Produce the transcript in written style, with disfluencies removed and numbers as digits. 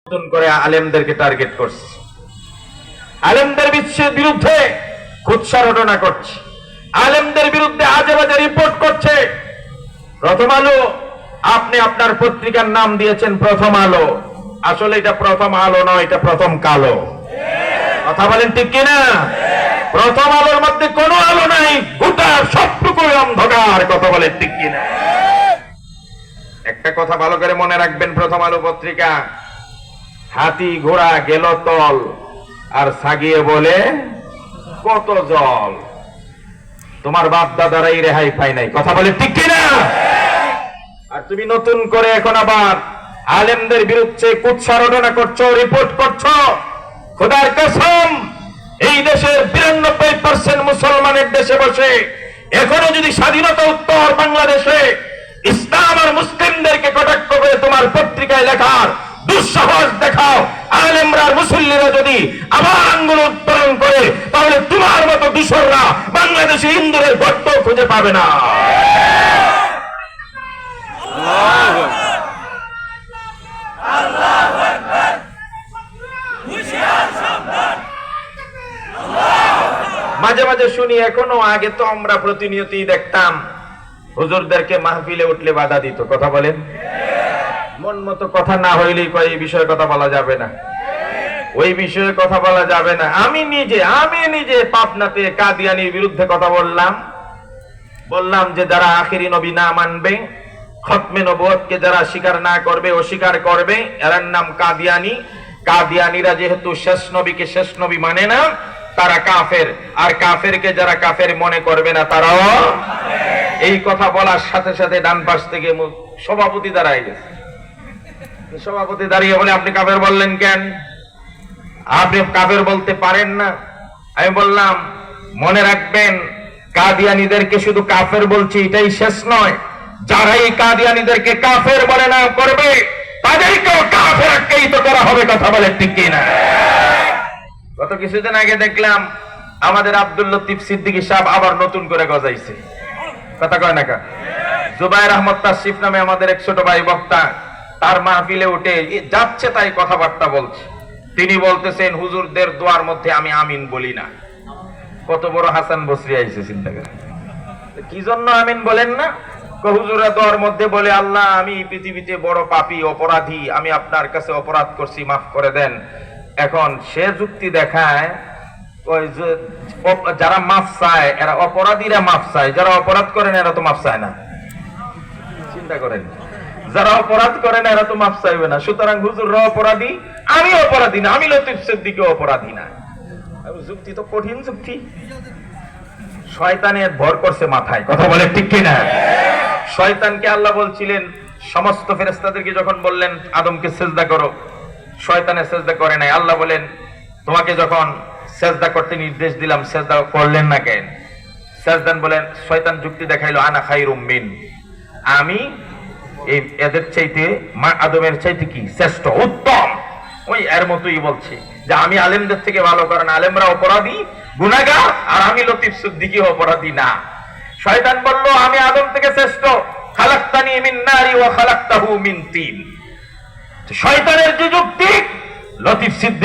নতুন করে আলেমদেরকে টার্গেট করছে, আলেমদের বিরুদ্ধে কুৎসা রটনা করছে, আলেমদের বিরুদ্ধে আজে বাজে রিপোর্ট করছে। প্রথম আলো, আপনি আপনার পত্রিকার নাম দিয়েছেন প্রথম আলো, আসলে এটা প্রথম আলো নয়, এটা প্রথম কালো। কথা বলেন ঠিক কিনা? প্রথম আলোর মধ্যে কোনো আলো নাই, গোটা সবটুকুই অন্ধকার। কথা বলেন ঠিক কিনা? একটা কথা ভালো করে মনে রাখবেন, প্রথম আলো পত্রিকা হাতি ঘোড়া গেল তল আর সাগিয়ে বলে কত জল। তোমার বাপ দাদারাই রেহাই পায় নাই। কথা বলে ঠিক কিনা? আর তুমি নতুন করে এখন আবার আলেমদের বিরুদ্ধে কুৎসা রটনা করছো, রিপোর্ট করছো। খোদার কসম, এই দেশের 92% মুসলমানের দেশে বসে এখনো যদি স্বাধীনতা উত্তর বাংলাদেশে ইসলাম আর মুসলিমদেরকে কটাক্ষ করে তোমার পত্রিকায় লেখার দুঃসাহস দেখাও, আলেমরা মুসল্লিরা যদি আবার আঙ্গুল উত্তোলন করে, তাহলে তোমার মতো দূষররা বাংলাদেশে হিন্দুদের গর্ত খুঁজে পাবে না। মাঝে মাঝে শুনি এখনো, আগে তো আমরা প্রতিনিয়তই দেখতাম হুজুরদেরকে মাহফিলে উঠলে বাধা দিত। কথা বলেন, মন মতো কথা না হইলেই কয় এই বিষয়ে কথা বলা যাবে না, ওই বিষয়ে কথা বলা যাবে না। আমি নিজে পাবনাতে কাদিয়ানির বিরুদ্ধে কথা বললাম যে যারা আখিরি নবী না মানবে, খতমে নবুয়তকে যারা স্বীকার না করবে, অস্বীকার করবে, এর নাম কাদিয়ানি। কাদিয়ানিরা যেহেতু শেষ নবীকে শেষ নবী মানে না, তারা কাফের। আর কাফেরকে যারা কাফের মনে করবে না, তারাও। এই কথা বলার সাথে সাথে ডান পাশ থেকে সভাপতি দাঁড়ায় গেছে। সভাপতি দাঁড়িয়ে বলে, আপনি কাফের বললেন কেন? আপনি কাফের বলতে পারেন না। আমি বললাম, মনে রাখবেন, কাদিয়ানীদেরকে শুধু কাফের বলছি এটাই শেষ নয়। যারাই কাদিয়ানীদেরকে কাফের বলে না করবে, তাদেরকেও কাফের আখ্যায়িত করা হবে। কথা বলে ঠিক কিনা? গত কিছুদিন আগে দেখলাম আমাদের আব্দুল লতিফ সিদ্দিকী সাহেব আবার নতুন করে গজাইছে। কথা কয় না? জুবায়ের আহমদ তাসরিফ নামে আমাদের এক ছোট ভাই বক্তা, তার মাহফিলে উঠে যাচ্ছে তাই কথাবার্তা বলছে। তিনি বলতেছেন, হুজুরদের দোয়ার মধ্যে আমি আমিন বলি না। কত বড় হাসান বসরি আইছে, চিন্তা করেন। কি জন্য আমিন বলেন না? হুজুরা দোয়ার মধ্যে বলে, আল্লাহ আমি পৃথিবীতে বড় পাপী অপরাধী, আমি আপনার কাছে অপরাধ করছি, মাফ করে দেন। এখন সে যুক্তি দেখায়, যারা মাফ চায় এরা অপরাধীরা মাফ চায়, যারা অপরাধ করেন এরা তো মাফ চায় না। চিন্তা করেন, যারা অপরাধ করেন এরা তো মাফ চাইবে না। সুতরাং হুজুররা অপরাধী, আমি অপরাধী না, আমি লতিফ সিদ্দিকী অপরাধী না। যুক্তি তো কঠিন যুক্তি। শয়তানের ভর করছে মাথায়। কথা বলে ঠিক কিনা? শয়তানকে আল্লাহ বলছিলেন, সমস্ত ফেরেশতাদেরকে যখন বললেন আদমকে সেজদা করো, শয়তানে সেজদা করে নাই। আল্লাহ বলেন, তোমাকে যখন সেজদা করতে নির্দেশ দিলাম সেজদা করলেন না কেন? সেজদান বলেন, শয়তান যুক্তি দেখাইলো, আনা খায়রুম মিন, আমি এই এদের চাইতে আদমের চাইতে কি শ্রেষ্ঠ, উত্তম। ওই এর মতোই বলছে যে আমি আলেমদের থেকে ভালো, কারণ আলেমরা অপরাধী গুনাহগার, আর আমি লতিফ সিদ্দিকী অপরাধী না। শয়তান বলল, আমি আদম থেকে শ্রেষ্ঠ, খালাকতানি মিন নারি ওয়া খালাকতাহু মিন তিন। শয়তানের যে যুক্তি, লতিফ সিদ্দিকী